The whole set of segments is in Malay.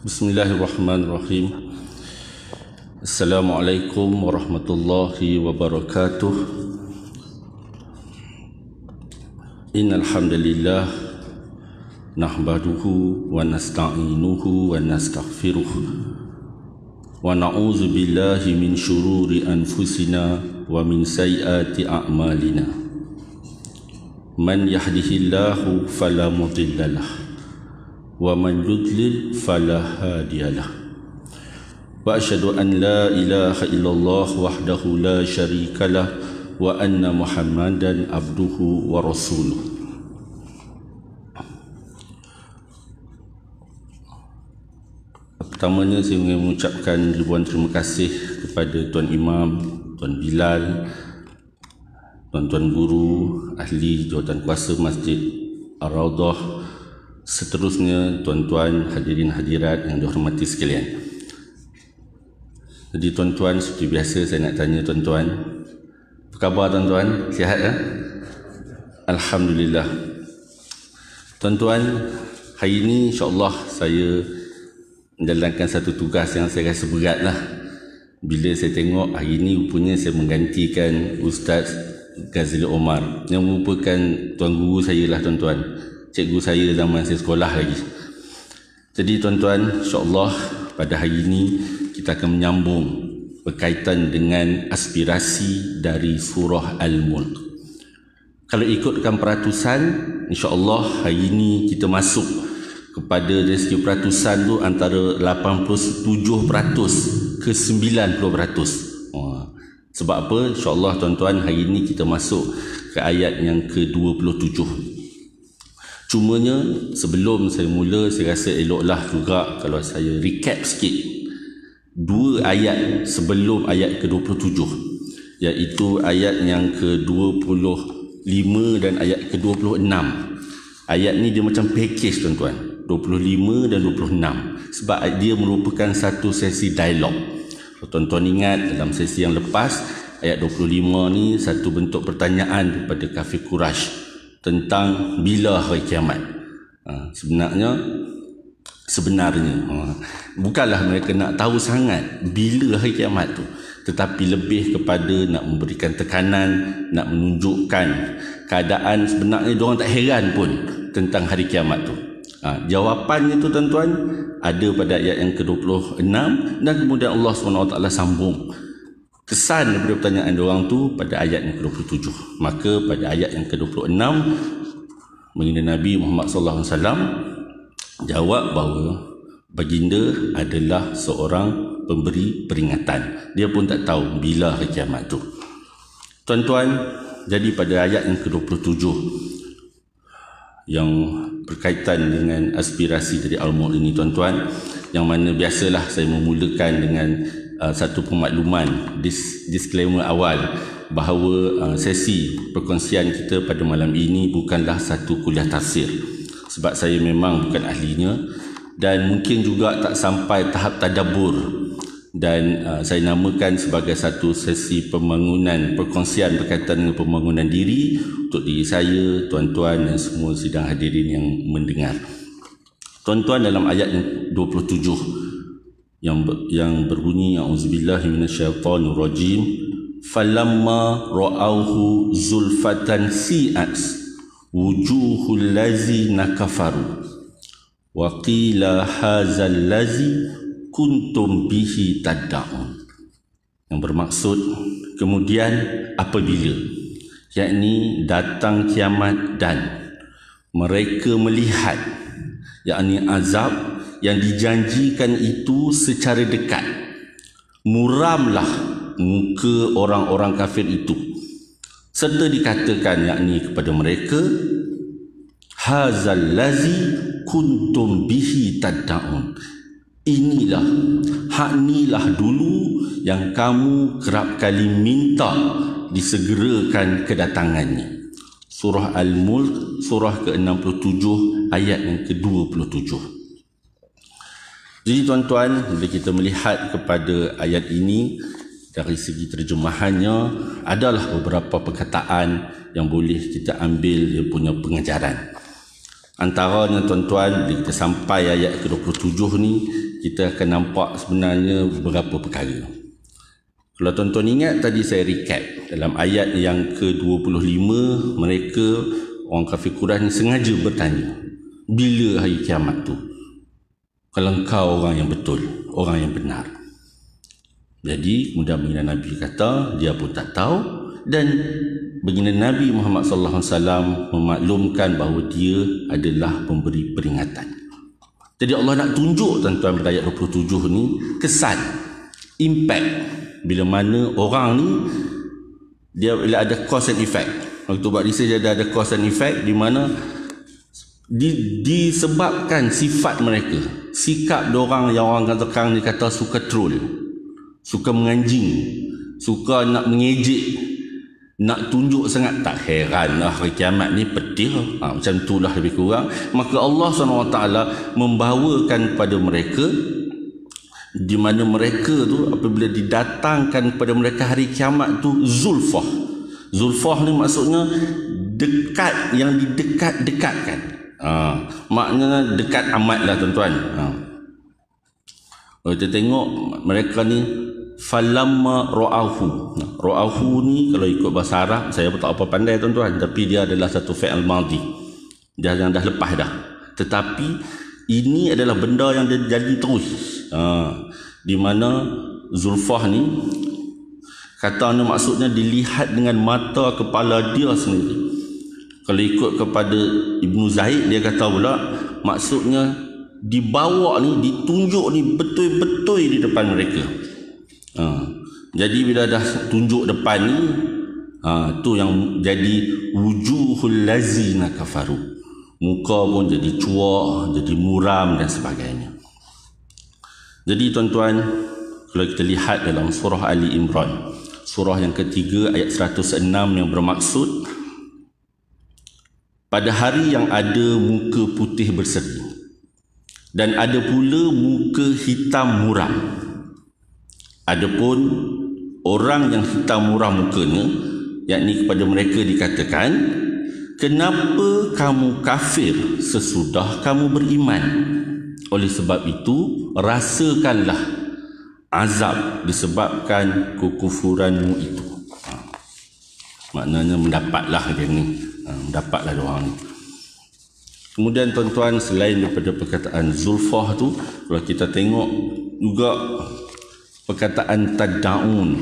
Bismillahirrahmanirrahim. Assalamualaikum warahmatullahi wabarakatuh. Innal hamdalillah nahmaduhu wa nasta'inuhu wa nastaghfiruh wa na'udzu billahi min syururi anfusina wa min sayyiati a'malina. Man yahdihillahu fala mudhillalah wa man yudlil fala hadiyalah. Wa asyhadu an la ilaha illallah wahdahu la syarikalah wa anna Muhammadan abduhu wa rasuluh. Pertamanya saya ingin mengucapkan ribuan terima kasih kepada Tuan Imam, Tuan Bilal, tuan-tuan guru, ahli jawatan kuasa Masjid Ar-Raudhah, seterusnya tuan-tuan hadirin hadirat yang dihormati sekalian. Jadi tuan-tuan, seperti biasa saya nak tanya tuan-tuan, apa khabar tuan-tuan? Sihat ya? Alhamdulillah. Tuan-tuan, hari ini insya-Allah saya menjalankan satu tugas yang saya rasa berat lah. Bila saya tengok hari ini rupanya saya menggantikan Ustaz Ghazali Omar yang merupakan tuan guru saya lah tuan-tuan, cikgu saya zaman saya sekolah lagi. Jadi tuan-tuan, insya-Allah pada hari ini kita akan menyambung berkaitan dengan aspirasi dari surah Al-Mulk. Kalau ikutkan peratusan, insya-Allah hari ini kita masuk kepada dari segi peratusan tu antara 87% ke 90%. Sebab apa? InsyaAllah tuan-tuan, hari ini kita masuk ke ayat yang ke-27. Cumanya sebelum saya mula, saya rasa eloklah juga kalau saya recap sikit dua ayat sebelum ayat ke-27, iaitu ayat yang ke-25 dan ayat ke-26. Ayat ni dia macam package tuan-tuan, 25 dan 26, sebab dia merupakan satu sesi dialog. Kalau tuan-tuan ingat dalam sesi yang lepas, ayat 25 ni satu bentuk pertanyaan kepada kafir Quraisy tentang bila hari kiamat. Sebenarnya bukanlah mereka nak tahu sangat bila hari kiamat tu, tetapi lebih kepada nak memberikan tekanan, nak menunjukkan keadaan sebenarnya diorang tak heran pun tentang hari kiamat tu. Jawapannya tu tuan-tuan ada pada ayat yang ke-26, dan kemudian Allah SWT sambung kesan daripada pertanyaan diorang tu pada ayat yang ke-27. Maka pada ayat yang ke-26 baginda Nabi Muhammad SAW jawab bahawa baginda adalah seorang pemberi peringatan. Dia pun tak tahu bila hari kiamat tu. Tuan-tuan, jadi pada ayat yang ke-27 yang berkaitan dengan aspirasi dari Al-Mulk ini tuan-tuan, yang mana biasalah saya memulakan dengan satu pemakluman, disclaimer awal bahawa sesi perkongsian kita pada malam ini bukanlah satu kuliah tafsir, sebab saya memang bukan ahlinya dan mungkin juga tak sampai tahap tadabbur, dan saya namakan sebagai satu sesi pembangunan perkongsian berkaitan dengan pembangunan diri untuk diri saya, tuan-tuan dan semua sidang hadirin yang mendengar. Tuan-tuan, dalam ayat yang 27 yang berbunyi a'udzubillahi minasyaitonirrajim, falamma ra'auhu zulfatan si'at wujuhul ladzina kafaru wa qila hadzal ladzi kuntum bihi tad'un. Yang bermaksud kemudian apabila, yakni datang kiamat dan mereka melihat, yakni azab yang dijanjikan itu secara dekat, muramlah muka orang-orang kafir itu, serta dikatakan yakni kepada mereka, hadzal ladzi kuntum bihi tad'un, inilah, inilah dulu yang kamu kerap kali minta disegerakan kedatangannya. Surah Al-Mulk, surah ke-67 ayat yang ke-27. Jadi tuan-tuan, bila kita melihat kepada ayat ini dari segi terjemahannya, adalah beberapa perkataan yang boleh kita ambil dia punya pengajaran. Antaranya tuan-tuan, bila kita sampai ayat ke-27 ni, kita akan nampak sebenarnya beberapa perkara. Kalau tuan-tuan ingat tadi saya recap dalam ayat yang ke-25, mereka orang kafir Quraisy sengaja bertanya, bila hari kiamat tu? Kalau engkau orang yang betul, orang yang benar. Jadi kemudian baginda Nabi kata dia pun tak tahu, dan baginda Nabi Muhammad sallallahu alaihi wasallam memaklumkan bahawa dia adalah pemberi peringatan. Jadi Allah nak tunjuk tuan-tuan pada ayat 27 ni kesan, impact bila mana orang ni dia bila ada cause and effect. Waktu buat research dia ada cause and effect di mana disebabkan sifat mereka, sikap diorang yang orang kata ni kata suka troll, suka menganjing, suka nak mengejek, nak tunjuk sangat. Tak heran lah hari kiamat ni pedih. Macam itulah lebih kurang. Maka Allah SWT membawakan kepada mereka, di mana mereka tu apabila didatangkan kepada mereka hari kiamat tu zulfah. Zulfah ni maksudnya dekat, yang didekat-dekatkan. Maknanya dekat amat lah tuan-tuan. Kalau kita tengok mereka ni falamma ra'ahu ni kalau ikut bahasa Arab saya pun tak apa pandai tuan-tuan, tapi dia adalah satu fi'il madhi, dia yang dah lepas dah, tetapi ini adalah benda yang dia jadi terus. Di mana zulfah ni katanya maksudnya dilihat dengan mata kepala dia sendiri. Kalau ikut kepada Ibnu Zaid, dia kata pula maksudnya dibawa ni, ditunjuk ni betul-betul di depan mereka. Jadi bila dah tunjuk depan ni, tu yang jadi wujuhul lazina kafaru, muka pun jadi cuak, jadi muram dan sebagainya. Jadi tuan-tuan, kalau kita lihat dalam surah Ali Imran, surah yang ketiga ayat 106, yang bermaksud pada hari yang ada muka putih berseri dan ada pula muka hitam muram. Adapun orang yang hitam muram mukanya, yakni kepada mereka dikatakan, kenapa kamu kafir sesudah kamu beriman? Oleh sebab itu rasakanlah azab disebabkan kekufuranmu itu. Maknanya mendapatlah dia ni, mendapatlah orang ni. Kemudian tuan-tuan, selain daripada perkataan zulfah tu, kalau kita tengok juga perkataan tad'un.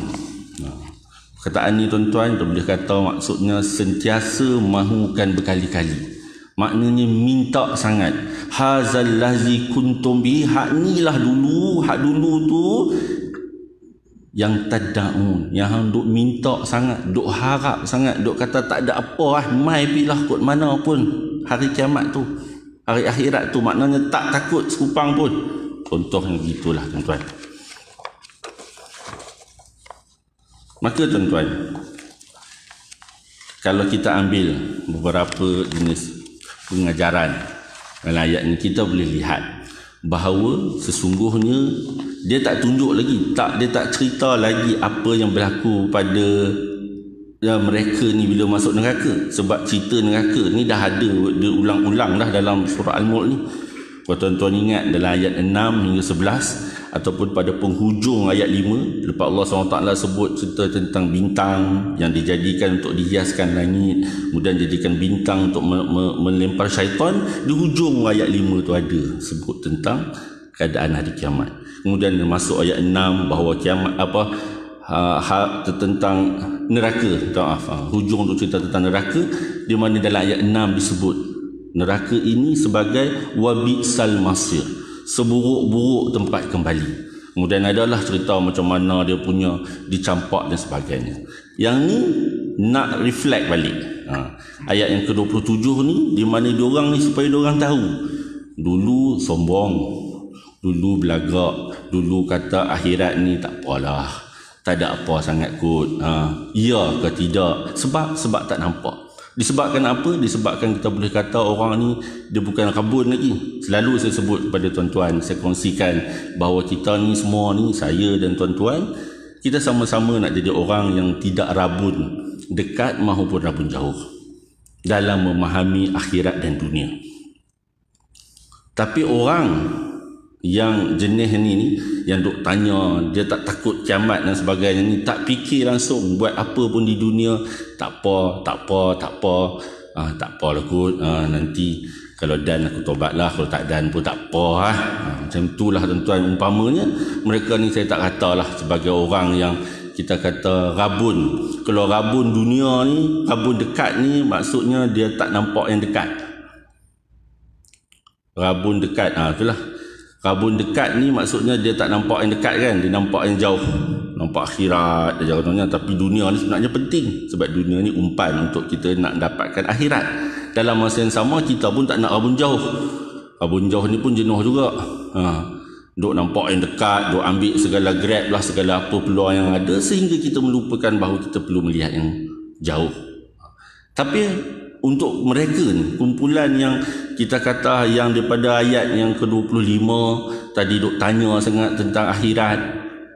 Perkataan ni tuan-tuan, kita boleh kata maksudnya sentiasa mahukan berkali-kali. Maknanya minta sangat. Hazal lazi kuntum bi, hak ni lah dulu, hak dulu tu yang tad'un, yang duk minta sangat, duk harap sangat, duk kata tak ada apa lah, mai pilah kot mana pun hari kiamat tu, hari akhirat tu, maknanya tak takut sekupang pun. Contohnya gitulah tuan-tuan. Maka tuan-tuan, kalau kita ambil beberapa jenis pengajaran dalam ayat ni, kita boleh lihat bahawa sesungguhnya dia tak tunjuk lagi, dia tak cerita lagi apa yang berlaku pada mereka ni bila masuk neraka. Sebab cerita neraka ni dah ada, dia ulang-ulang dah dalam surah Al-Mulk ni. Kalau tuan-tuan ingat dalam ayat 6 hingga 11 ataupun pada penghujung ayat 5, lepas Allah SWT sebut cerita tentang bintang yang dijadikan untuk dihiaskan langit, kemudian jadikan bintang untuk melempar syaitan, di hujung ayat 5 tu ada sebut tentang keadaan hari kiamat. Kemudian masuk ayat 6 bahawa kiamat tentang neraka, hujung tu cerita tentang neraka, di mana dalam ayat 6 disebut neraka ini sebagai wabi'sal masir, seburuk-buruk tempat kembali. Kemudian adalah cerita macam mana dia punya dicampak dan sebagainya. Yang ni nak reflect balik ayat yang ke-27 ni, di mana diorang ni supaya diorang tahu, dulu sombong, dulu belagak, dulu kata akhirat ni tak apalah, tak ada apa sangat kot. Ya ke tidak? Sebab tak nampak. Disebabkan apa? Disebabkan kita boleh kata orang ni dia bukan rabun lagi. Selalu saya sebut kepada tuan-tuan, saya kongsikan bahawa kita ni semua ni, saya dan tuan-tuan, kita sama-sama nak jadi orang yang tidak rabun dekat maupun rabun jauh dalam memahami akhirat dan dunia. Tapi orang Yang jenis ni yang duk tanya dia tak takut kiamat dan sebagainya ni, tak fikir langsung buat apa pun di dunia, tak apa tak apalah kot, nanti kalau dan aku tobatlah, kalau tak dan pun tak apa macam itulah tuan-tuan. Umpamanya mereka ni saya tak katalah sebagai orang yang kita kata rabun. Kalau rabun dunia ni, rabun dekat ni maksudnya dia tak nampak yang dekat. Rabun dekat, itulah. Rabun dekat ni maksudnya dia tak nampak yang dekat kan, dia nampak yang jauh, nampak akhirat dia contohnya. Tapi dunia ni sebenarnya penting, sebab dunia ni umpan untuk kita nak dapatkan akhirat. Dalam masa yang sama kita pun tak nak rabun jauh. Rabun jauh ni pun jenuh juga. Duk nampak yang dekat, duk ambil segala grab lah, segala apa peluang yang ada, sehingga kita melupakan bahawa kita perlu melihat yang jauh. Tapi untuk mereka ni, kumpulan yang kita kata yang daripada ayat yang ke-25 tadi duk tanya sangat tentang akhirat,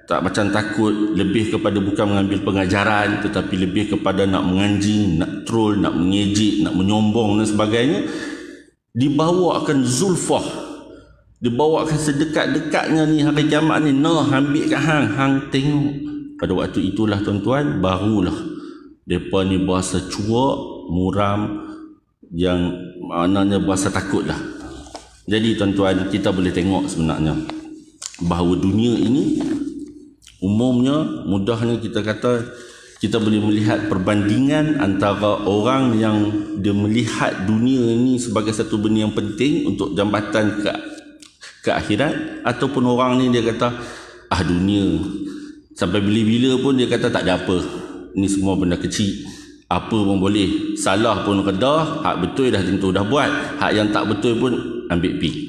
tak macam takut, lebih kepada bukan mengambil pengajaran tetapi lebih kepada nak menganjing, nak troll, nak mengejek, nak menyombong dan sebagainya, dibawakan zulfah, dibawakan sedekat-dekatnya ni hari kiamat ni, nah ambil kat hang tengok. Pada waktu itulah tuan-tuan, barulah mereka ni berasa cuak, muram, yang maknanya berasa takut lah. Jadi tuan-tuan, kita boleh tengok sebenarnya bahawa dunia ini umumnya, mudahnya kita kata, kita boleh melihat perbandingan antara orang yang dia melihat dunia ini sebagai satu benda yang penting untuk jambatan ke akhirat, ataupun orang ni dia kata dunia sampai bila-bila pun dia kata tak ada apa, ni semua benda kecil, apa pun boleh, salah pun redah, hak betul dah tentu dah buat, hak yang tak betul pun ambil pi.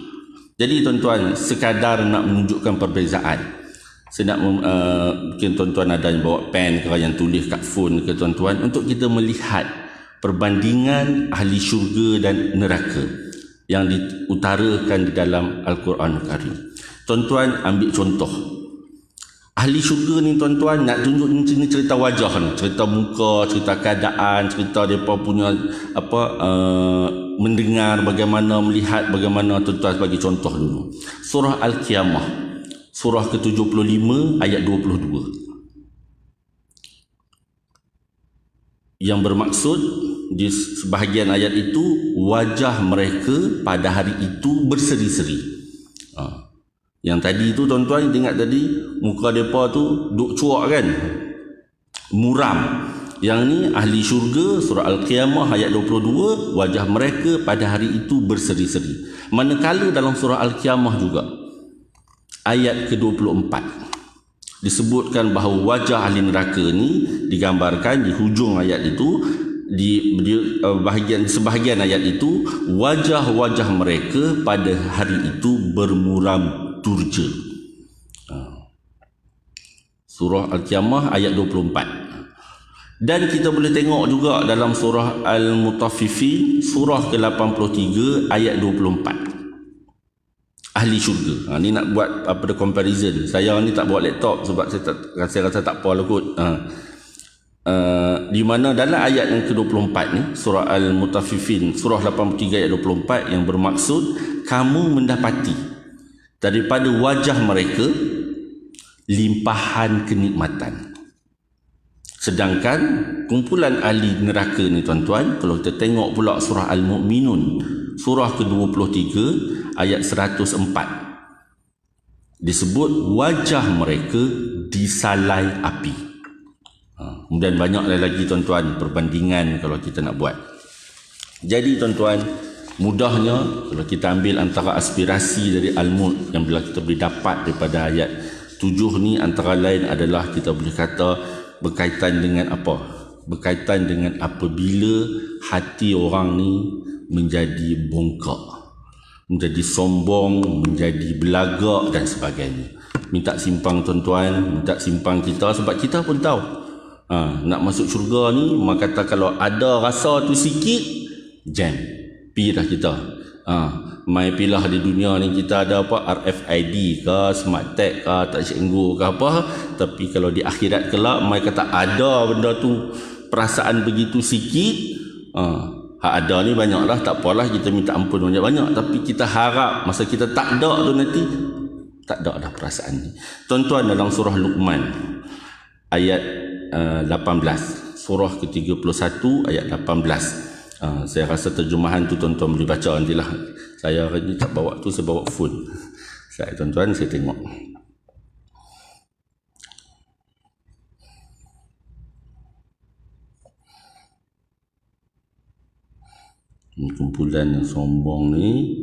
Jadi tuan-tuan, sekadar nak menunjukkan perbezaan, saya nak mungkin tuan-tuan ada yang bawa pen ke, yang tulis kat phone ke tuan-tuan, untuk kita melihat perbandingan ahli syurga dan neraka yang diutarakan di dalam Al-Quran Karim. Tuan-tuan ambil contoh ahli syurga ni tuan-tuan, nak tunjuk ni cerita wajah ni, cerita muka, cerita keadaan, cerita mereka punya mendengar bagaimana, melihat bagaimana. Tuan-tuan bagi contoh dulu surah Al-Qiyamah, surah ke-75 ayat 22, yang bermaksud di sebahagian ayat itu, wajah mereka pada hari itu berseri-seri. Yang tadi tu tuan-tuan tengok tadi, muka mereka tu duk cuak kan, muram. Yang ni ahli syurga, surah Al-Qiyamah ayat 22, wajah mereka pada hari itu berseri-seri. Manakala dalam surah Al-Qiyamah juga ayat ke-24 disebutkan bahawa wajah ahli neraka ni digambarkan di hujung ayat itu, di sebahagian ayat itu, wajah-wajah mereka pada hari itu bermuram durja. Surah Al-Qiyamah ayat 24. Dan kita boleh tengok juga dalam surah Al-Mutaffifin, surah ke-83 ayat 24. Ahli syurga. Ni nak buat apa comparison. Saya ni tak bawa laptop sebab saya rasa tak apa lah kot. Di mana dalam ayat yang ke-24 ni, surah Al-Mutaffifin, surah 83 ayat 24, yang bermaksud kamu mendapati daripada wajah mereka limpahan kenikmatan. Sedangkan kumpulan ahli neraka ni tuan-tuan, kalau kita tengok pula surah Al-Mu'minun, surah ke-23 ayat 104, disebut wajah mereka disalai api. Kemudian banyak lagi tuan-tuan perbandingan kalau kita nak buat. Jadi tuan-tuan, mudahnya kalau kita ambil antara aspirasi dari Al-Mulk yang bila kita boleh dapat daripada ayat 7 ni, antara lain adalah kita boleh kata berkaitan dengan apa? Berkaitan dengan apabila hati orang ni menjadi bongkak, menjadi sombong, menjadi belagak dan sebagainya. Minta simpang tuan-tuan, minta simpang kita, sebab kita pun tahu nak masuk syurga ni, maka kata kalau ada rasa tu sikit, jam pi dah kita. Mai pilah di dunia ni kita ada apa, RFID ke, smart tag ke, tak cenggu ke apa, tapi kalau di akhirat kelak mai kata ada benda tu, perasaan begitu sikit, ada ni banyaklah, tak apalah kita minta ampun banyak-banyak, tapi kita harap masa kita tak ada tu nanti Tak ada dah perasaan ni. Tuan-tuan, dalam surah Luqman ayat 18, surah ke-31 ayat 18. Saya rasa terjemahan tu tuan-tuan boleh baca nantilah. Saya hari ni tak bawa tu, saya bawa phone. Tuan-tuan, saya tengok. Ini kumpulan yang sombong ni.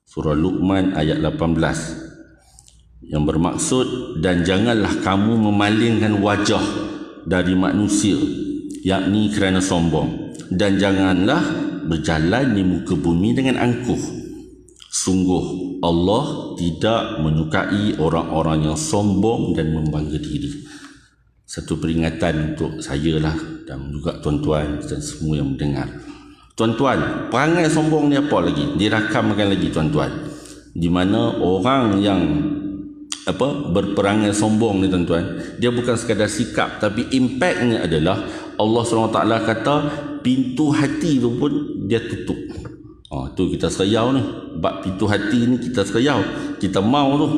Surah Luqman ayat 18 yang bermaksud, dan janganlah kamu memalingkan wajah dari manusia, yakni kerana sombong, dan janganlah berjalan di muka bumi dengan angkuh. Sungguh Allah tidak menyukai orang-orang yang sombong dan membangga diri. Satu peringatan untuk saya lah, dan juga tuan-tuan dan semua yang mendengar. Tuan-tuan, perangai sombong ni apa lagi? Dirakamkan lagi tuan-tuan. Di mana orang yang berperangai sombong ni tuan-tuan, dia bukan sekadar sikap, tapi impaknya adalah Allah SWT kata pintu hati tu pun dia tutup. Tu kita serayau ni, bab pintu hati ni kita serayau, kita mau tu.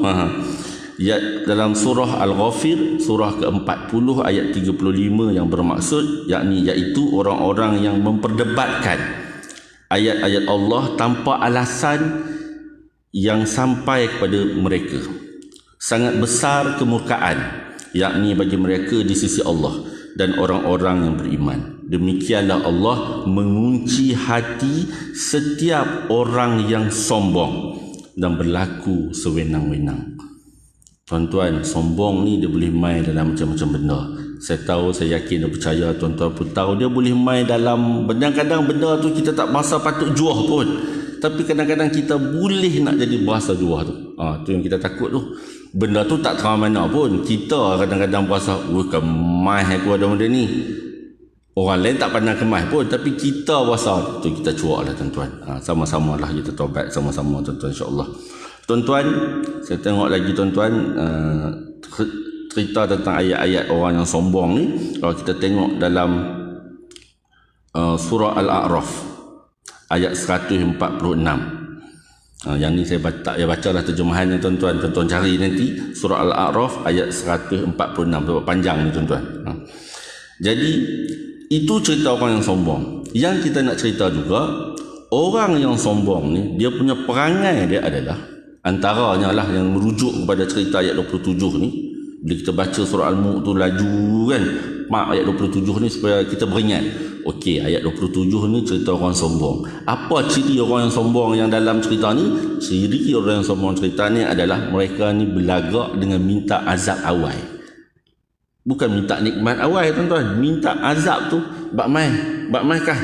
Ya, dalam surah Al-Ghafir surah ke-40 ayat 35 yang bermaksud, iaitu orang-orang yang memperdebatkan ayat-ayat Allah tanpa alasan yang sampai kepada mereka. Sangat besar kemurkaan, yakni bagi mereka di sisi Allah dan orang-orang yang beriman. Demikianlah Allah mengunci hati setiap orang yang sombong dan berlaku sewenang-wenang. Tuan-tuan, sombong ni dia boleh main dalam macam-macam benda. Saya tahu, saya yakin dan percaya tuan-tuan pun tahu, dia boleh main dalam kadang-kadang benda tu kita tak berasa patut juah pun, tapi kadang-kadang kita boleh nak jadi berasa juah tu. Tu yang kita takut tu. Benda tu tak terang mana pun, kita kadang-kadang berasa, kemas aku ada benda ni. Orang lain tak pandang kemas pun, tapi kita berasa tu, kita cuak lah tuan-tuan. Sama-sama lah kita taubat sama-sama tuan-tuan, insyaAllah. Tuan-tuan, saya tengok lagi tuan-tuan, cerita tentang ayat-ayat orang yang sombong ni. Kalau kita tengok dalam surah Al-A'raf ayat 146. Yang ni saya tak payah baca lah terjemahannya tuan-tuan. Tuan-tuan cari nanti surah Al-A'raf ayat 146. Sebab panjang ni tuan-tuan. Jadi itu cerita orang yang sombong. Yang kita nak cerita juga, orang yang sombong ni, dia punya perangai dia adalah, antaranya lah yang merujuk kepada cerita ayat 27 ni. Bila kita baca surah Al-Mulk tu laju kan, ayat 27 ni supaya kita beringat. Okey, ayat 27 ni cerita orang sombong. Apa ciri orang yang sombong yang dalam cerita ni? Ciri orang yang sombong cerita ni adalah mereka ni berlagak dengan minta azab awal. Bukan minta nikmat awal tuan-tuan, minta azab tu bak mai kah?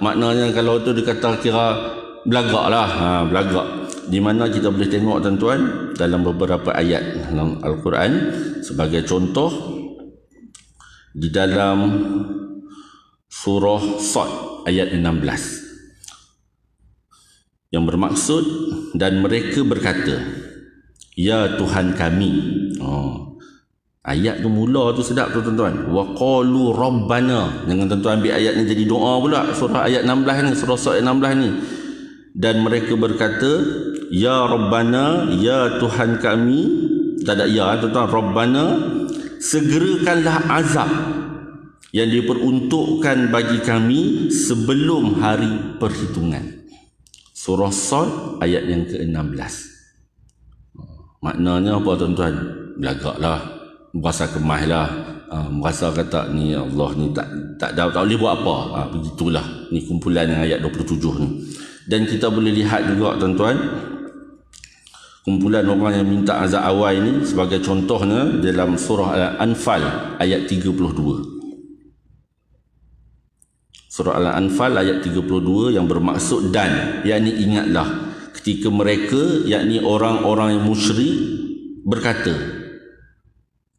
Maknanya kalau tu dia kata kira belagak lah, belagak. Di mana kita boleh tengok tuan-tuan dalam beberapa ayat dalam Al-Quran, sebagai contoh di dalam surah Sad ayat 16 yang bermaksud, dan mereka berkata, ya Tuhan kami. Ayat tu mula tu sedap tu tuan-tuan, wa qalu rabbana. Jangan tuan-tuan ambil ayat ni jadi doa pula. Surah ayat 16 ni, surah Sad ayat 16 ni. Dan mereka berkata, ya Rabbana, ya Tuhan kami. Tak ada ya tuan-tuan, Rabbana, segerakanlah azab yang diperuntukkan bagi kami sebelum hari perhitungan. Surah Sad ayat yang ke-16. Maknanya apa tuan-tuan? Belagaklah, merasa kemas lah, merasa kata ni Allah ni tak boleh buat apa. Begitulah ni kumpulan yang ayat 27 ni. Dan kita boleh lihat juga tuan-tuan, kumpulan orang yang minta azab awal ni sebagai contohnya dalam surah Al-Anfal ayat 32. Surah Al-Anfal ayat 32 yang bermaksud dan, yakni ingatlah ketika mereka, yakni orang-orang yang musyrik berkata,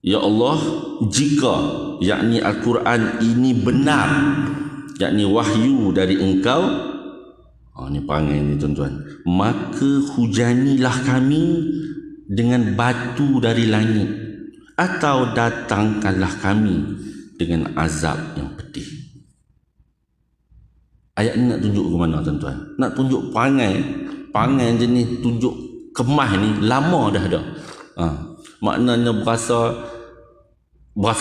ya Allah, jika yakni Al-Quran ini benar, yakni wahyu dari engkau, ni perangai ni tuan-tuan, maka hujanilah kami dengan batu dari langit, atau datangkanlah kami dengan azab yang pedih. Ayat ni nak tunjuk ke mana tuan-tuan? Nak tunjuk perangai je ni, tunjuk kemah ni lama dah ada. Maknanya berasa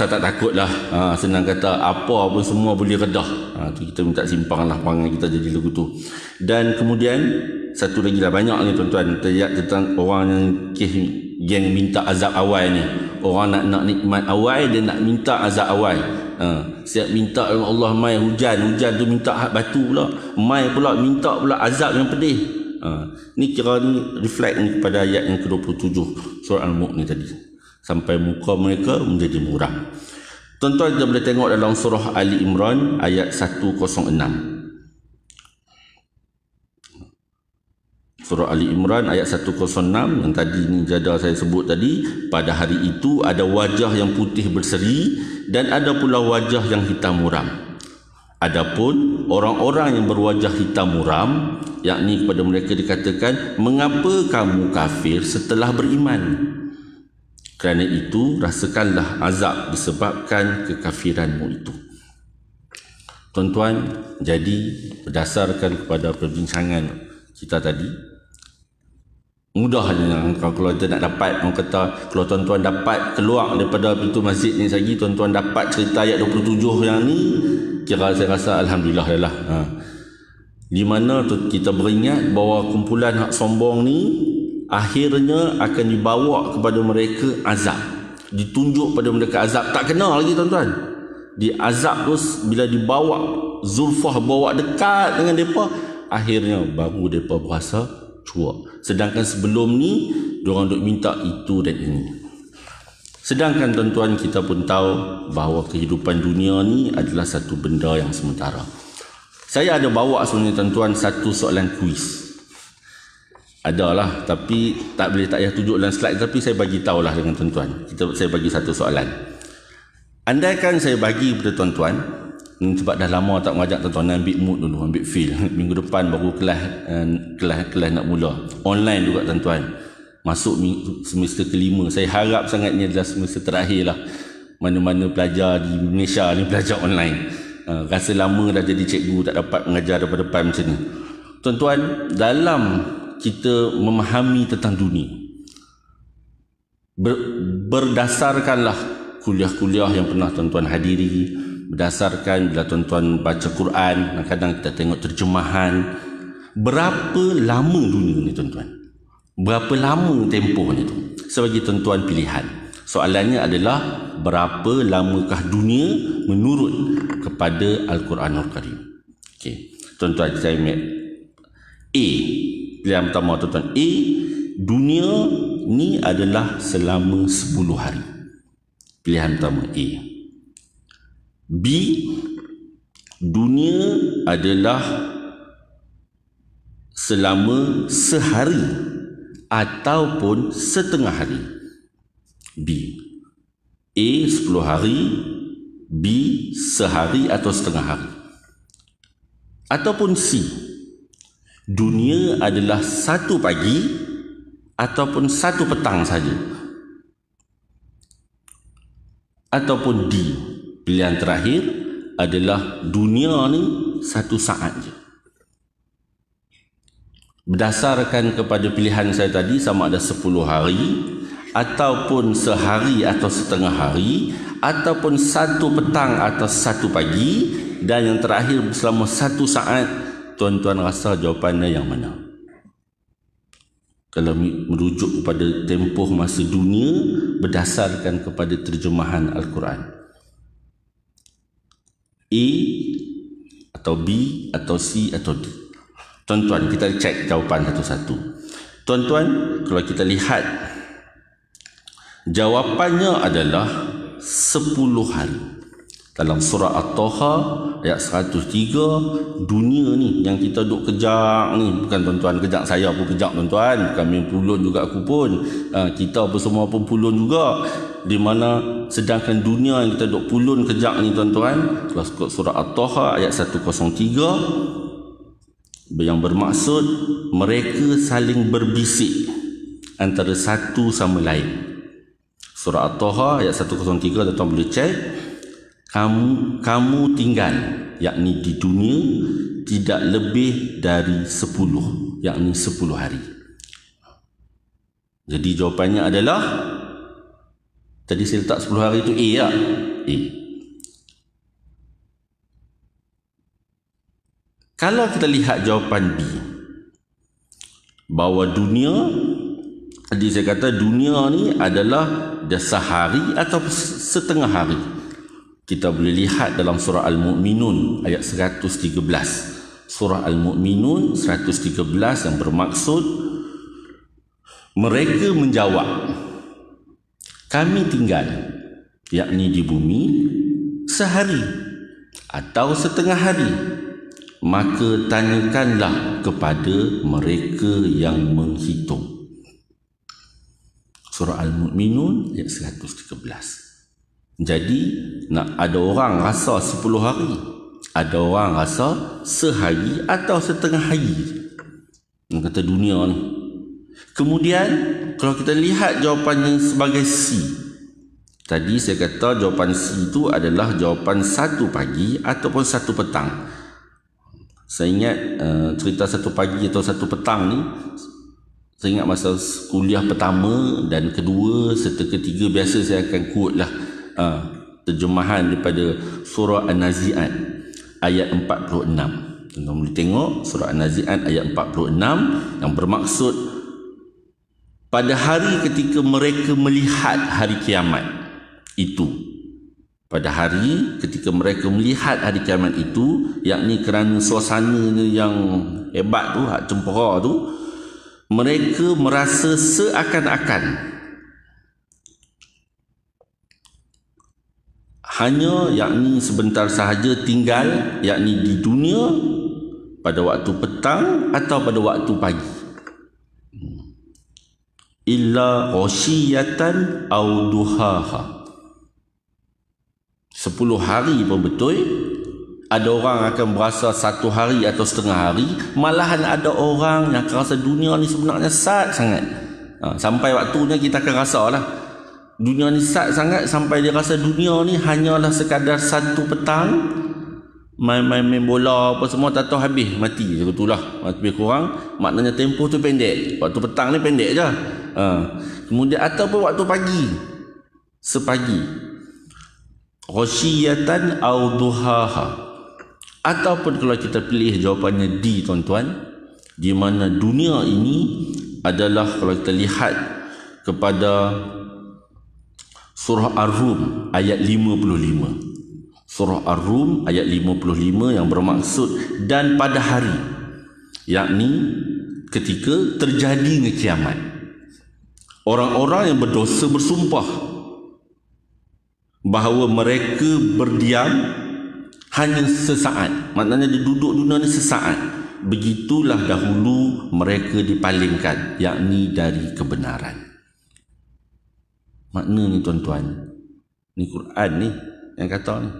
tak takut lah. Senang kata apa pun semua boleh redah. Tu kita minta simpang lah perangai kita jadi lagu tu. Dan kemudian satu lagi lah, banyak ni tuan-tuan terlihat tentang orang yang kes geng minta azab awal ni. Orang nak nikmat awal, dia nak minta azab awal. Siap minta Allah mai hujan tu minta batu pula. Mai pula minta pula azab yang pedih. Ni kira ni reflect ni kepada ayat yang ke-27 surah Al-Mulk ni tadi. Sampai muka mereka menjadi muram. Tuan-tuan kita boleh tengok dalam surah Ali Imran ayat 106. Surah Ali Imran ayat 106 yang tadi ni jada saya sebut tadi. Pada hari itu ada wajah yang putih berseri dan ada pula wajah yang hitam muram. Adapun orang-orang yang berwajah hitam muram, yakni kepada mereka dikatakan, mengapa kamu kafir setelah beriman? Kerana itu rasakanlah azab disebabkan kekafiranmu itu. Tuan-tuan, jadi berdasarkan kepada perbincangan kita tadi, mudahnya kalau kita nak dapat, orang kata kalau tuan-tuan dapat keluar daripada pintu masjid ni lagi, tuan-tuan dapat cerita ayat 27 yang ni, kira saya rasa alhamdulillah lah. Di mana kita beringat bahawa kumpulan hak sombong ni akhirnya akan dibawa kepada mereka azab, ditunjuk pada mereka azab. Tak kena lagi tuan-tuan, di azab tu bila dibawa Zulfah bawa dekat dengan mereka, akhirnya baru mereka berasa cuak. Sedangkan sebelum ni diorang duk minta itu dan ini. Sedangkan tuan-tuan kita pun tahu bahawa kehidupan dunia ni adalah satu benda yang sementara. Saya ada bawa sebenarnya tuan-tuan satu soalan kuis. Adalah, tapi tak payah tunjuk dalam slide, tapi saya bagi tahulah dengan tuan-tuan. Saya bagi satu soalan. Andaikan saya bagi kepada tuan-tuan, sebab dah lama tak mengajak tuan-tuan, ambil mood dulu, ambil feel. Minggu depan baru kelas nak mula. Online juga tuan-tuan. Masuk semester kelima. Saya harap sangat ni adalah semester terakhir lah. Mana-mana pelajar di Malaysia ni belajar online. Rasa lama dah jadi cikgu, tak dapat mengajar daripada depan macam ni. Tuan-tuan, dalam kita memahami tentang dunia, berdasarkanlah kuliah-kuliah yang pernah tuan-tuan hadiri, berdasarkan bila tuan-tuan baca Quran, kadang kita tengok terjemahan, berapa lama dunia ni tuan-tuan, berapa lama tempohnya tu. Saya bagi tuan-tuan pilihan. Soalannya adalah berapa lamakah dunia menurut kepada Al-Quranul Karim. Okey, tuan-tuan, saya ambil A. Pilihan pertama tuan-tuan, A, dunia ni adalah selama 10 hari. Pilihan pertama A. B, dunia adalah selama sehari ataupun setengah hari. B. A 10 hari, B sehari atau setengah hari. Ataupun C, dunia adalah satu pagi ataupun satu petang saja. Ataupun D, pilihan terakhir adalah dunia ni satu saat je. Berdasarkan kepada pilihan saya tadi, sama ada 10 hari ataupun sehari atau setengah hari, ataupun satu petang atau satu pagi, dan yang terakhir selama satu saat, tuan-tuan rasa jawapannya yang mana? Kalau merujuk kepada tempoh masa dunia berdasarkan kepada terjemahan Al-Quran, A atau B atau C atau D? Tuan-tuan, kita cek jawapan satu-satu. Tuan-tuan, kalau kita lihat, jawapannya adalah 10 hari. Dalam surah At-Taha ayat 103, dunia ni yang kita duk kejar ni, bukan tuan-tuan kejar, saya pun kejar tuan-tuan, bukan main pulun juga aku pun, kita pun semua pun pulun juga. Di mana sedangkan dunia yang kita duk pulun kejar ni tuan-tuan, kalau surah At-Taha ayat 103, yang bermaksud mereka saling berbisik antara satu sama lain. Surah At-Taha ayat 103, tuan-tuan boleh cek. Kamu tinggal, yakni di dunia, tidak lebih dari 10, yakni 10 hari. Jadi jawapannya adalah, tadi saya letak 10 hari itu A lah. A. Kalau kita lihat jawapan B, bahawa dunia, tadi saya kata dunia ni adalah dia sehari atau setengah hari. Kita boleh lihat dalam surah Al-Mu'minun ayat 113. Surah Al-Mu'minun 113 yang bermaksud mereka menjawab, kami tinggal, yakni di bumi, sehari atau setengah hari. Maka tanyakanlah kepada mereka yang menghitung. Surah Al-Mu'minun ayat 113. Jadi nak ada orang rasa 10 hari, ada orang rasa sehari atau setengah hari. Yang kata dunia ni. Kemudian kalau kita lihat jawapannya sebagai C, tadi saya kata jawapan C itu adalah jawapan 1 pagi ataupun 1 petang. Saya ingat cerita 1 pagi atau 1 petang ni, saya ingat masa kuliah pertama dan kedua serta ketiga, biasa saya akan quote lah terjemahan daripada surah An-Nazi'at ayat 46. Tuan-tuan boleh tengok surah An-Nazi'at ayat 46 yang bermaksud pada hari ketika mereka melihat hari kiamat itu. Pada hari ketika mereka melihat hari kiamat itu, yakni kerana suasananya yang hebat tu, hak cempera tu, mereka merasa seakan-akan hanya yakni sebentar sahaja tinggal, yakni di dunia pada waktu petang atau pada waktu pagi. Illa ghasyiyatan aw duhaha. 10 hari pun betul. Ada orang akan berasa 1 hari atau setengah hari. Malahan ada orang yang akan rasa dunia ni sebenarnya sat sangat. Sampai waktunya kita akan rasa lah, dunia ni sat sangat sampai dia rasa dunia ni hanyalah sekadar 1 petang, main bola apa semua, tak tahu habis mati. Itulah lebih kurang maknanya tempoh tu pendek. Waktu petang ni pendek je. Kemudian ataupun waktu pagi, sepagi, ghasyiyatan aw duhaha. Ataupun kalau kita pilih jawapannya D, tuan-tuan, di mana dunia ini adalah, kalau kita lihat kepada surah Ar-Rum ayat 55. Surah Ar-Rum ayat 55 yang bermaksud dan pada hari, yakni ketika terjadinya kiamat, orang-orang yang berdosa bersumpah bahawa mereka berdiam hanya sesaat. Maknanya dia duduk dunia ni sesaat. Begitulah dahulu mereka dipalingkan, yakni dari kebenaran. Maknanya tuan-tuan, ni Quran ni yang kata ni.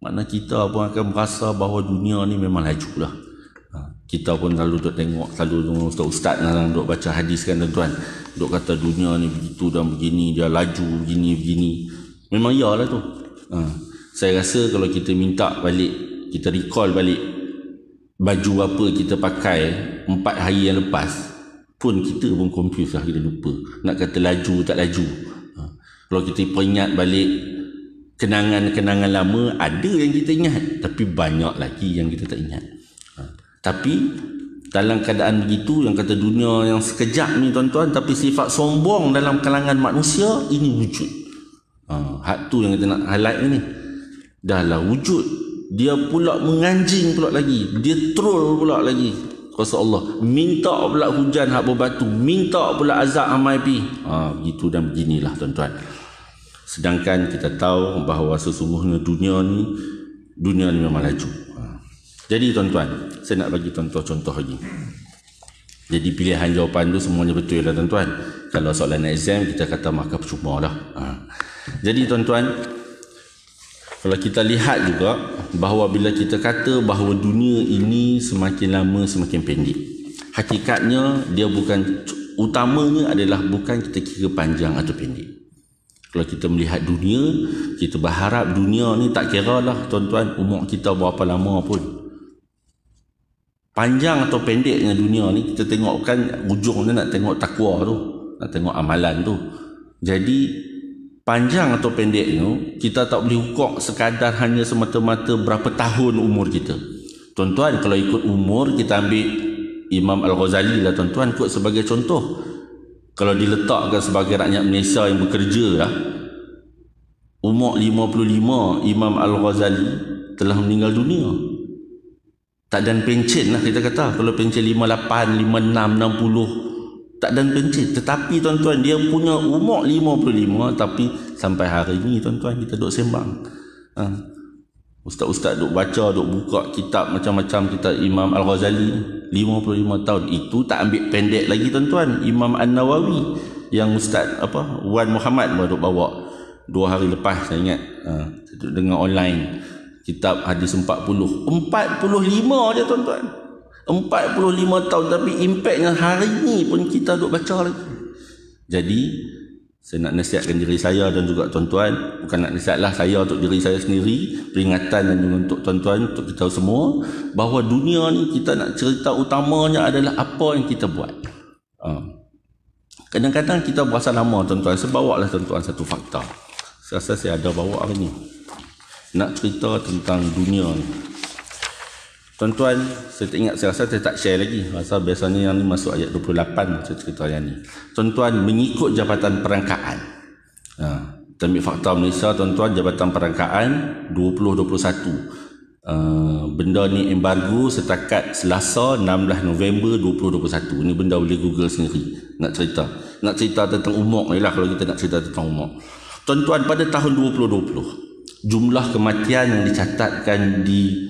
Makna kita pun akan merasa bahawa dunia ni memang laju lah. Kita pun selalu duk tengok, selalu ustaz yang duk baca hadis kan tuan-tuan, duk kata dunia ni begitu dan begini, dia laju begini. Memang iyalah tu. Saya rasa kalau kita minta balik, kita recall balik baju apa kita pakai 4 hari yang lepas, pun kita pun confuse lah, kita lupa nak kata laju tak laju. Kalau kita peringat balik kenangan-kenangan lama, ada yang kita ingat, tapi banyak lagi yang kita tak ingat. Tapi dalam keadaan begitu, yang kata dunia yang sekejap ni tuan-tuan, tapi sifat sombong dalam kalangan manusia ini wujud. Hak tu yang kita nak highlight ni. Dah lah wujud, dia pula menganjing pula lagi, dia troll pula lagi. Kuasa Allah, minta pula hujan hak berbatu, minta pula azab amai pi. Begitu dan beginilah tuan-tuan. Sedangkan kita tahu bahawa sesungguhnya dunia ni memang laju. Jadi tuan-tuan, saya nak bagi contoh lagi. Jadi pilihan jawapan tu semuanya betul lah tuan-tuan. Kalau soalan exam kita kata maka percuma lah. Jadi tuan-tuan, kalau kita lihat juga bahawa bila kita kata bahawa dunia ini semakin lama semakin pendek, hakikatnya dia bukan, utamanya adalah bukan kita kira panjang atau pendek. Kalau kita melihat dunia, kita berharap dunia ni tak kira lah tuan-tuan umur kita berapa lama pun. Panjang atau pendeknya dunia ni, kita tengok kan ujungnya nak tengok takwa tu. nak tengok amalan tu. Jadi panjang atau pendek tu kita tak boleh ukur sekadar hanya semata-mata berapa tahun umur kita. Tuan-tuan, kalau ikut umur kita ambil Imam Al-Ghazali lah tuan-tuan, ikut sebagai contoh. Kalau diletakkan sebagai rakyat Malaysia yang bekerja lah, umur 55 Imam Al-Ghazali telah meninggal dunia. Tak dan pencen lah kita kata. Kalau pencen 58, 56, 60, tak dan pencen. Tetapi tuan-tuan, dia punya umur 55, tapi sampai hari ini tuan-tuan kita duk sembang. Ustaz-ustaz duk baca, duk buka kitab macam-macam, kitab Imam Al-Ghazali 55 tahun. Itu tak ambil pendek lagi tuan-tuan. Imam An-Nawawi yang Ustaz Wan Muhammad baru bawa 2 hari lepas, saya ingat, dengan online, kitab hadis 45 je tuan-tuan. 45 tahun, tapi impaknya hari ni pun kita duk baca lagi. Jadi saya nak nasihatkan diri saya dan juga tuan-tuan, bukan nak nasihatlah, saya untuk diri saya sendiri, peringatan dan juga untuk tuan-tuan, untuk kita semua, bahawa dunia ni kita nak cerita utamanya adalah apa yang kita buat. Kadang-kadang kita berasa lama tuan-tuan. Saya bawa lah tuan-tuan satu fakta. Saya rasa saya ada bawa hari ni, nak cerita tentang dunia ni. Tuan-tuan, saya tak ingat, saya rasa saya tak share lagi. Rasa biasanya yang ni masuk ayat 28 saya cerita yang ni. Tuan-tuan, mengikut Jabatan Perangkaan. Kita ambil fakta Malaysia tuan-tuan, Jabatan Perangkaan 2021. Benda ni embargo setakat Selasa 16 November 2021. Ini benda boleh Google sendiri. Nak cerita tentang umur ni lah, kalau kita nak cerita tentang umur. Tuan-tuan, pada tahun 2020, jumlah kematian yang dicatatkan di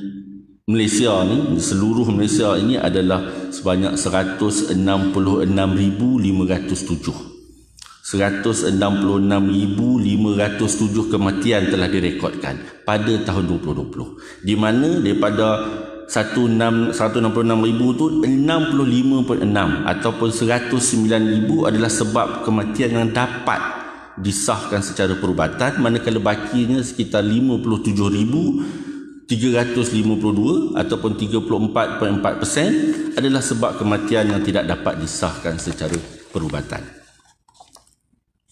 Malaysia ni, di seluruh Malaysia ini adalah sebanyak 166,507. 166,507 kematian telah direkodkan pada tahun 2020. Di mana daripada 166,000 tu 65.6 ataupun 109,000 adalah sebab kematian yang dapat disahkan secara perubatan, manakala bakinya sekitar 57,352 ataupun 34.4% adalah sebab kematian yang tidak dapat disahkan secara perubatan.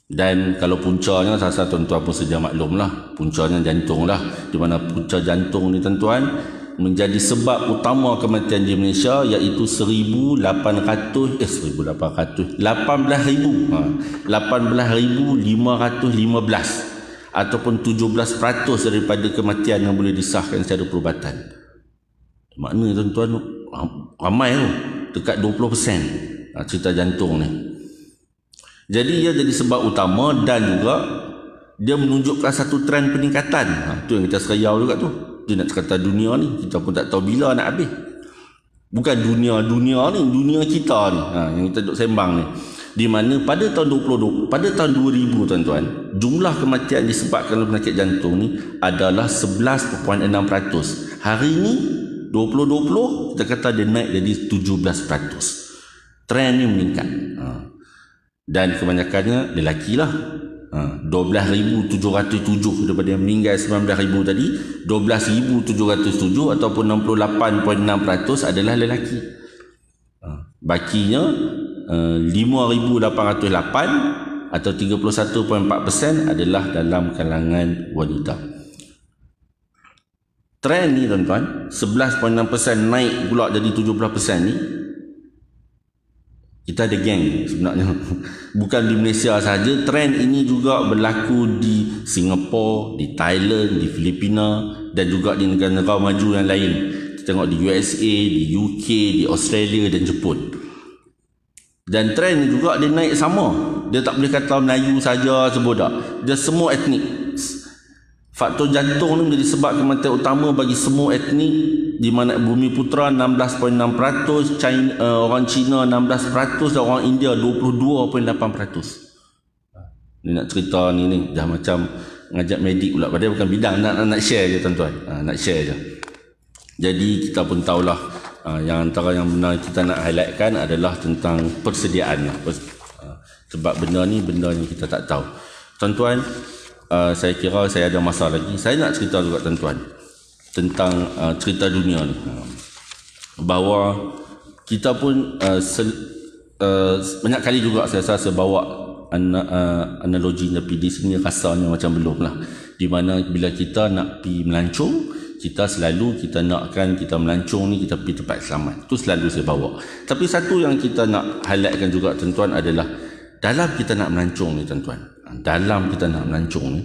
Dan kalau puncanya, saya tuan-tuan pun sedia maklum lah, puncanya jantung lah, di mana punca jantung ni tuan-tuan menjadi sebab utama kematian di Malaysia, iaitu 18,515 ataupun 17% daripada kematian yang boleh disahkan secara perubatan. Maknanya tuan-tuan, ramai tu, dekat 20% cerita jantung ni. Jadi ia jadi sebab utama, dan juga dia menunjukkan satu trend peningkatan. Tu yang kita serayau juga tu. Dia nak cerita dunia ni, kita pun tak tahu bila nak habis. Bukan dunia ni, dunia kita ni, yang kita duduk sembang ni. Di mana pada tahun 2000 tuan-tuan, jumlah kematian disebabkan oleh penyakit jantung ni adalah 11.6%. Hari ni 2020 kita kata dia naik jadi 17%. Trend ni meningkat. Dan kebanyakannya lelaki lah. 12,707 daripada yang meninggal 19,000 tadi, 12,707 ataupun 68.6% adalah lelaki. Bakinya 5,808 atau 31.4% adalah dalam kalangan wanita. Trend ni tuan-tuan, 11.6% naik pula jadi 17% ni, kita ada geng sebenarnya. Bukan di Malaysia saja, trend ini juga berlaku di Singapura, di Thailand, di Filipina dan juga di negara-negara maju yang lain. Kita tengok di USA, di UK, di Australia dan Jepun. Dan trend ini juga dia naik sama. Dia tak boleh kata Melayu saja sebodak. Dia semua etnik. Faktor jantung ni menjadi sebab kematian utama bagi semua etnik, di mana Bumi Putera 16.6%, orang Cina 16% dan orang India 22.8%. Ni nak cerita ni dah macam ngajak medik pula, padahal bukan bidang, nak share je tuan-tuan. Nak share je. Jadi kita pun tahulah, yang antara yang benar kita nak highlightkan adalah tentang persediaan. Sebab benda ni benda yang kita tak tahu. Tuan-tuan, saya kira saya ada masa lagi. Saya nak cerita juga tuan-tuan tentang cerita dunia ni, bahawa kita pun banyak kali juga saya rasa saya bawa analogi, tapi di sini rasanya macam belum lah, di mana bila kita nak pergi melancong, kita selalu kita nakkan kita melancong ni kita pergi tempat selamat, itu selalu saya bawa. Tapi satu yang kita nak highlightkan juga tuan-tuan adalah dalam kita nak melancong ni tuan-tuan, dalam kita nak melancong ni,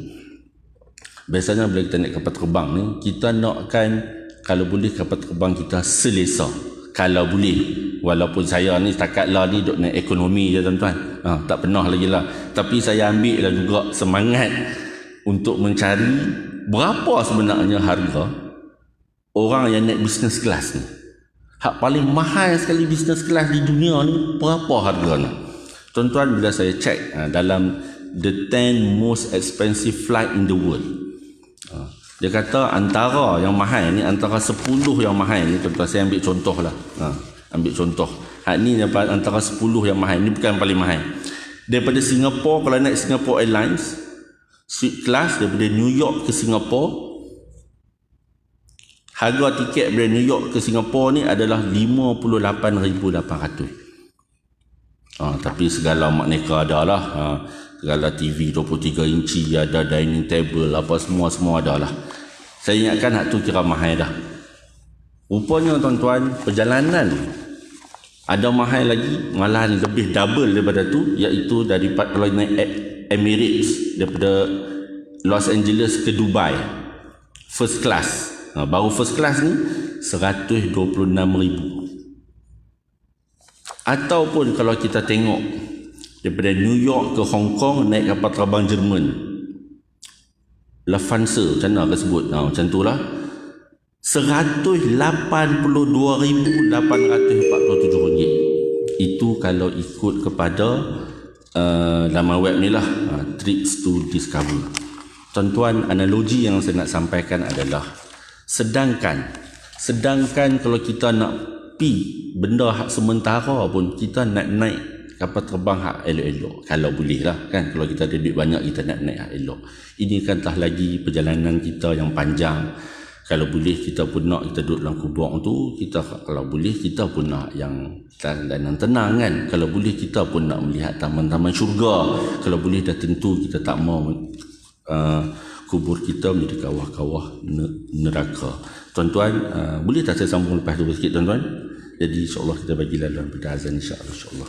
biasanya bila kita naik kapal terbang ni, kita nakkan kalau boleh kapal terbang kita selesa, kalau boleh. Walaupun saya ni setakat lah ni duk naik ekonomi je tuan-tuan, tak pernah lagi lah, tapi saya ambil lah juga semangat untuk mencari berapa sebenarnya harga orang yang naik business class ni. Hak paling mahal sekali business class di dunia ni berapa harganya tuan-tuan? Bila saya cek dalam the 10 most expensive flight in the world, dia kata antara yang mahal ni, antara 10 yang mahal ni tuan-tuan, saya ambil contoh lah, ambil contoh. Hak ni antara 10 yang mahal ni, bukan paling mahal. Daripada Singapore, kalau naik Singapore Airlines suite class daripada New York ke Singapore, harga tiket dari New York ke Singapore ni adalah 58,800. Tapi segala makneka ada lah, segala TV 23 inci ada, dining table apa semua ada lah. Saya ingatkan hak tu kira mahal dah. Rupanya tuan-tuan, perjalanan ada mahal lagi, malahan lebih double daripada tu, iaitu daripada kalau naik Emirates daripada Los Angeles ke Dubai first class, baru first class ni 126,000. Ataupun kalau kita tengok daripada New York ke Hong Kong naik kapal terbang Jerman, Lufthansa, macam mana aku sebut, macam tu lah, 182,847 ringgit. Itu kalau ikut kepada laman web ni lah, Trips to Discover. Tuan-tuan, analogi yang saya nak sampaikan adalah sedangkan kalau kita nak pi benda hak sementara pun, kita nak naik kapal terbang hak elok-elok, kalau boleh lah kan, kalau kita ada duit banyak kita nak naik hak elok. Ini kan tak lagi perjalanan kita yang panjang. Kalau boleh kita pun nak kita duduk dalam kubur tu, kita kalau boleh kita pun nak yang dan tenang kan. Kalau boleh kita pun nak melihat taman-taman syurga. Kalau boleh dah tentu kita tak mau kubur kita menjadi kawah-kawah neraka. Tuan-tuan, boleh tak saya sambung lepas tu sikit tuan-tuan? Jadi insya-Allah kita bagi laluan pada azan insya-Allah.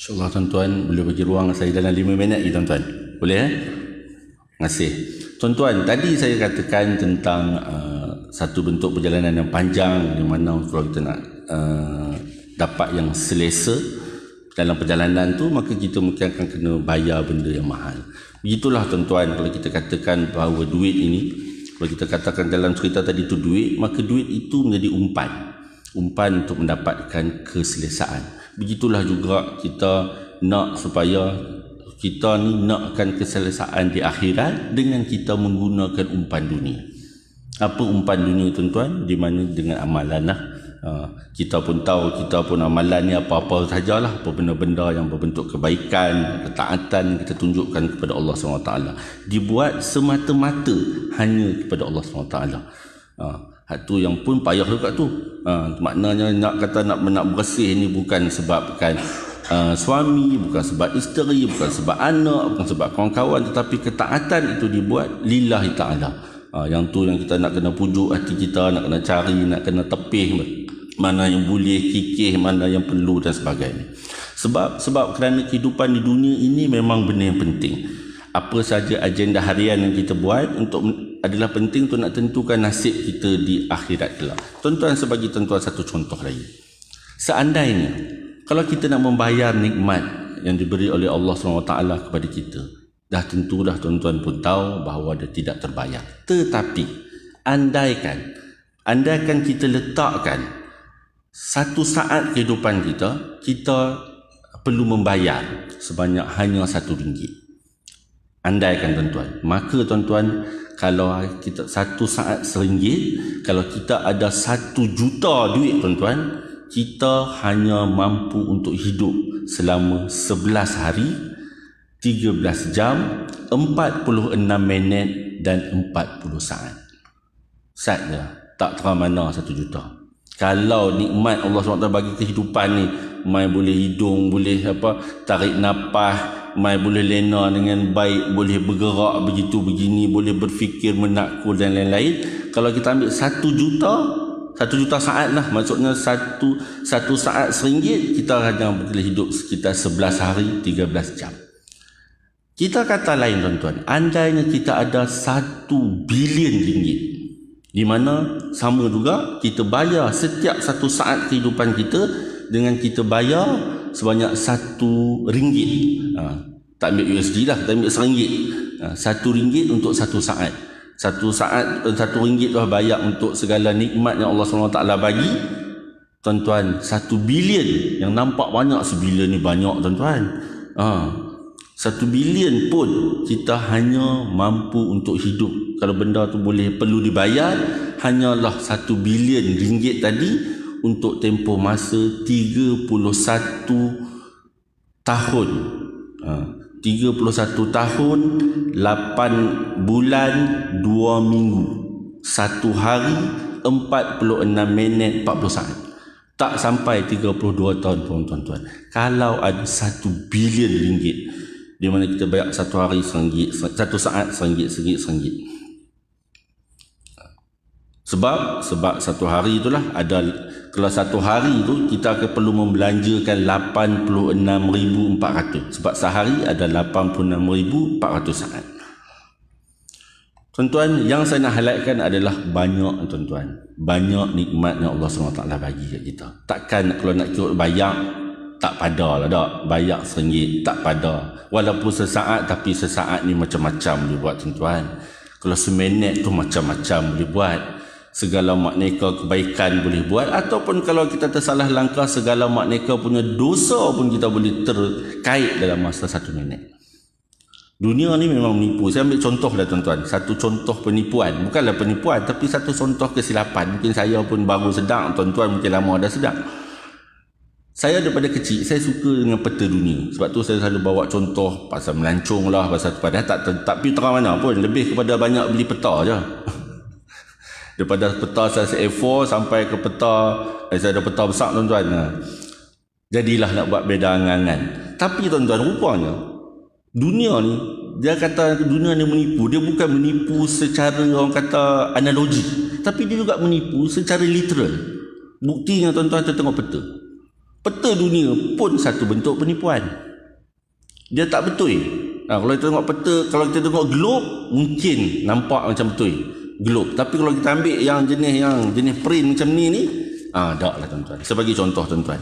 InsyaAllah tuan-tuan boleh bagi ruang saya dalam 5 minit lagi tuan-tuan. Boleh Terima kasih. Tuan-tuan, tadi saya katakan tentang satu bentuk perjalanan yang panjang, di mana kalau kita nak dapat yang selesa dalam perjalanan tu, maka kita mungkin akan kena bayar benda yang mahal. Begitulah tuan-tuan, kalau kita katakan bahawa duit ini, kalau kita katakan dalam cerita tadi itu duit, maka duit itu menjadi umpan untuk mendapatkan keselesaan. Begitulah juga kita nak supaya kita ni nakkan keselesaan di akhirat dengan kita menggunakan umpan dunia. Apa umpan dunia tuan-tuan? Di mana dengan amalan lah. Kita pun tahu, kita pun amalan ni apa-apa sajalah, apa benda-benda yang berbentuk kebaikan, ketaatan kita tunjukkan kepada Allah SWT, dibuat semata-mata hanya kepada Allah SWT. Hak tu yang pun payah juga tu. Maknanya nak kata nak bersih ni bukan sebabkan suami, bukan sebab isteri, bukan sebab anak, bukan sebab kawan-kawan, tetapi ketaatan itu dibuat lillahi ta'ala. Yang tu yang kita nak kena pujuk hati kita, nak kena cari, nak kena tepih mana yang boleh kikih, mana yang perlu dan sebagainya. Sebab kerana kehidupan di dunia ini memang benda yang penting. Apa saja agenda harian yang kita buat adalah penting untuk nak tentukan nasib kita di akhirat kelak. Tuan-tuan, sebagai tuan-tuan satu contoh lagi. Seandainya kalau kita nak membayar nikmat yang diberi oleh Allah SWT kepada kita, dah tentu dah tuan-tuan pun tahu bahawa dia tidak terbayar. Tetapi andaikan kita letakkan satu saat kehidupan kita perlu membayar sebanyak hanya RM1. Andaikan tuan-tuan, maka tuan-tuan, kalau kita satu saat RM1, kalau kita ada 1 juta duit tuan-tuan, kita hanya mampu untuk hidup selama 11 hari, 13 jam, 46 minit dan 40 saat. Saja, tak terang mana 1 juta. Kalau nikmat Allah SWT bagi kehidupan ni, mai boleh hidung, boleh tarik nafas, mai boleh lena dengan baik, boleh bergerak begitu begini, boleh berfikir menakul dan lain-lain. Kalau kita ambil 1 juta saat lah, maksudnya satu saat RM1, kita hanya boleh hidup sekitar 11 hari 13 jam. Kita kata lain tuan-tuan, andainya kita ada 1 bilion ringgit, di mana sama juga kita bayar setiap 1 saat kehidupan kita dengan kita bayar sebanyak RM1. Tak ambil USD lah, kita ambil RM1. RM1 untuk 1 saat. 1 saat RM1 tu bayar untuk segala nikmat yang Allah SWT bagi. Tuan-tuan, 1 bilion yang nampak banyak, sebilion ni banyak tuan-tuan. 1 bilion pun kita hanya mampu untuk hidup. Kalau benda tu perlu dibayar, hanyalah 1 bilion ringgit tadi untuk tempoh masa 31 tahun. 31 tahun, 8 bulan, 2 minggu, 1 hari, 46 minit, 40 saat. Tak sampai 32 tahun pun tuan-tuan. Kalau ada 1 bilion ringgit, di mana kita bayar 1 hari RM1, 1 saat RM1. Sebab 1 hari itulah ada, kalau 1 hari itu kita akan perlu membelanjakan 86,400. Sebab sehari ada 86,400 saat. Tuan-tuan, yang saya nak highlightkan adalah banyak tuan-tuan, banyak nikmat yang Allah SWT bagi kat kita. Takkan kalau nak kira bayar, tak pada lah tak. Bayar RM1 tak pada. Walaupun sesaat, tapi sesaat ni macam-macam boleh buat tuan-tuan. Kalau seminit tu macam-macam boleh buat. Segala makneka kebaikan boleh buat. Ataupun kalau kita tersalah langkah, segala makneka punya dosa pun kita boleh terkait dalam masa 1 minit. Dunia ni memang menipu. Saya ambil contoh lah tuan-tuan. Satu contoh penipuan. Bukanlah penipuan, tapi satu contoh kesilapan. Mungkin saya pun baru sedang, tuan-tuan mungkin lama dah sedang. Saya daripada kecil, saya suka dengan peta dunia. Sebab tu saya selalu bawa contoh pasal melancong lah, pasal padahal tak pergi terang mana pun. Lebih kepada banyak beli peta je. Daripada peta saya A4 sampai ke peta, saya ada peta besar tuan-tuan. Jadilah nak buat beda angan-angan. Tapi tuan-tuan, rupanya dunia ni, dia kata dunia ni menipu. Dia bukan menipu secara orang kata analogi, tapi dia juga menipu secara literal. Buktinya tuan-tuan, kita tengok peta. Peta dunia pun satu bentuk penipuan. Dia tak betul. Kalau kita tengok peta, kalau kita tengok globe, mungkin nampak macam betul globe. Tapi kalau kita ambil yang jenis print macam ni, tak lah tuan-tuan. Saya bagi contoh tuan-tuan.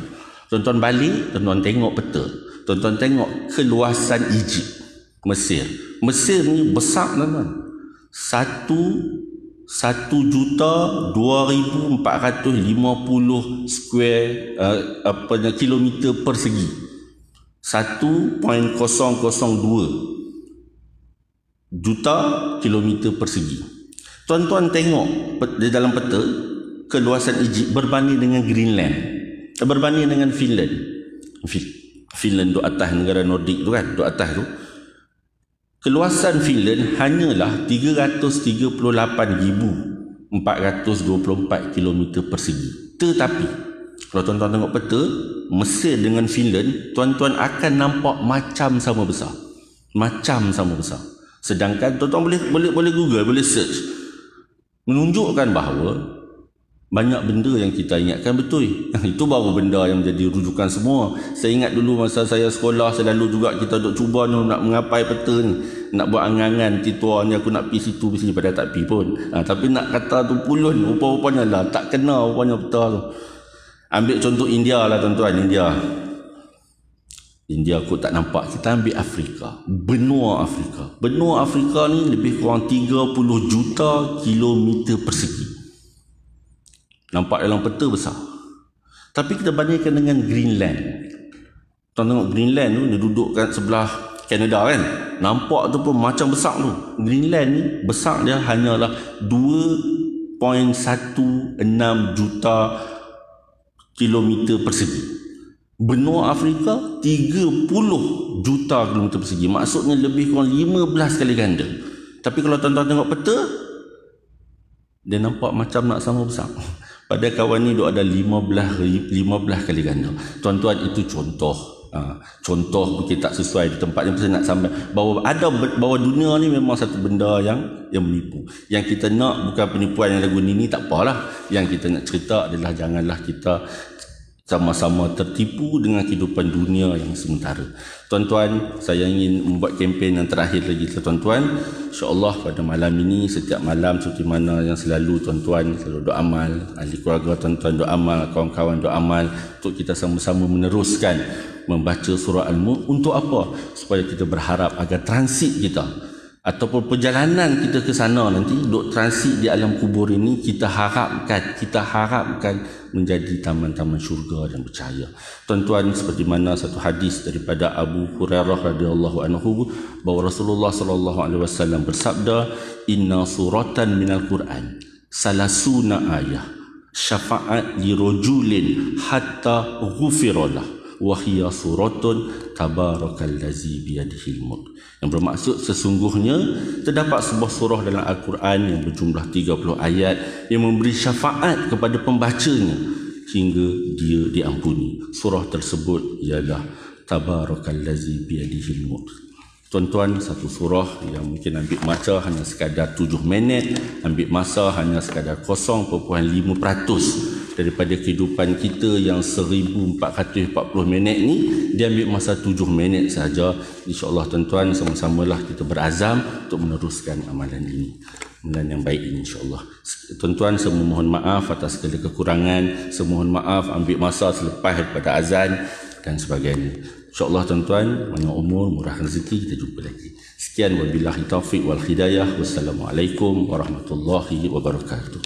Tuan-tuan balik, tuan-tuan tengok peta. Tuan-tuan tengok keluasan Egypt, Mesir. Mesir ni besar tuan-tuan. 1,2,450 square kilometer persegi. 1.002 juta kilometer persegi. Tuan-tuan tengok di dalam peta keluasan Egypt berbanding dengan Greenland, berbanding dengan Finland. Finland duduk atas, negara Nordik tu kan, duduk atas tu. Keluasan Finland hanyalah 338,424 km persegi. Tetapi kalau tuan-tuan tengok peta Mesir dengan Finland, tuan-tuan akan nampak macam sama besar. Macam sama besar. Sedangkan tuan-tuan boleh Google, boleh search, menunjukkan bahawa banyak benda yang kita ingatkan betul. Itu baru benda yang menjadi rujukan semua. Saya ingat dulu masa saya sekolah, selalu juga kita duk cuba nak mengapai peta ni, nak buat angan-angan titua ni, aku nak pergi situ, pergi sini, padahal tak pergi pun. Tapi nak kata tu pulun, rupa-rupanya lah tak kena rupanya peta tu. Ambil contoh India lah tuan-tuan. India aku tak nampak. Kita ambil Afrika, benua Afrika. Benua Afrika ni lebih kurang 30 juta kilometer persegi. Nampak dalam peta besar. Tapi kita bandingkan dengan Greenland. Tuan tengok Greenland tu, dia duduk kat sebelah Canada kan. Nampak tu pun macam besar tu. Greenland ni besar dia hanyalah 2.16 juta kilometer persegi. Benua Afrika 30 juta kilometer persegi. Maksudnya lebih kurang 15 kali ganda. Tapi kalau tuan-tuan tengok peta, dia nampak macam nak sama besar. Pada kawan ni duk ada 15 kali ganda. Tuan-tuan, itu contoh. Contoh mungkin tak sesuai di tempat yang saya nak sampai bahawa dunia ni memang satu benda yang menipu. Yang kita nak bukan penipuan yang lagu ni tak apalah. Yang kita nak cerita adalah janganlah kita sama-sama tertipu dengan kehidupan dunia yang sementara. Tuan-tuan, saya ingin membuat kempen yang terakhir lagi tuan-tuan. InsyaAllah pada malam ini, setiap malam seperti mana yang selalu tuan-tuan selalu doa amal, ahli keluarga tuan-tuan doa amal, kawan-kawan doa amal, untuk kita sama-sama meneruskan membaca surah Al-Mulk. Untuk apa? Supaya kita berharap agar transit kita ataupun perjalanan kita ke sana nanti, duk transit di alam kubur ini, kita harapkan menjadi taman-taman syurga dan bercahaya. Tuan-tuan, seperti mana satu hadis daripada Abu Hurairah radhiyallahu anhu, bahawa Rasulullah sallallahu alaihi wasallam bersabda, inna suratan minal Quran salasuna ayah syafa'at li rajulin hatta ghufiralah wa hiya suratun tabarakallazi biyadihil mulk. Yang bermaksud sesungguhnya terdapat sebuah surah dalam Al-Quran yang berjumlah 30 ayat yang memberi syafaat kepada pembacanya hingga dia diampuni. Surah tersebut ialah tabarakallazi biyadihil mulk. Tuan-tuan, satu surah yang mungkin ambil masa hanya sekadar 7 minit, ambil masa hanya sekadar 0.5% daripada kehidupan kita yang 1440 minit ni, dia ambil masa 7 minit saja. InsyaAllah tuan-tuan, sama-samalah kita berazam untuk meneruskan amalan ini, amalan yang baik ini insyaAllah. Tuan-tuan, saya mohon maaf atas segala kekurangan, saya mohon maaf ambil masa selepas daripada azan dan sebagainya. InsyaAllah tuan-tuan, banyak umur, murah rezeki, kita jumpa lagi. Sekian, wabillahi taufiq wal hidayah. Wassalamualaikum warahmatullahi wabarakatuh.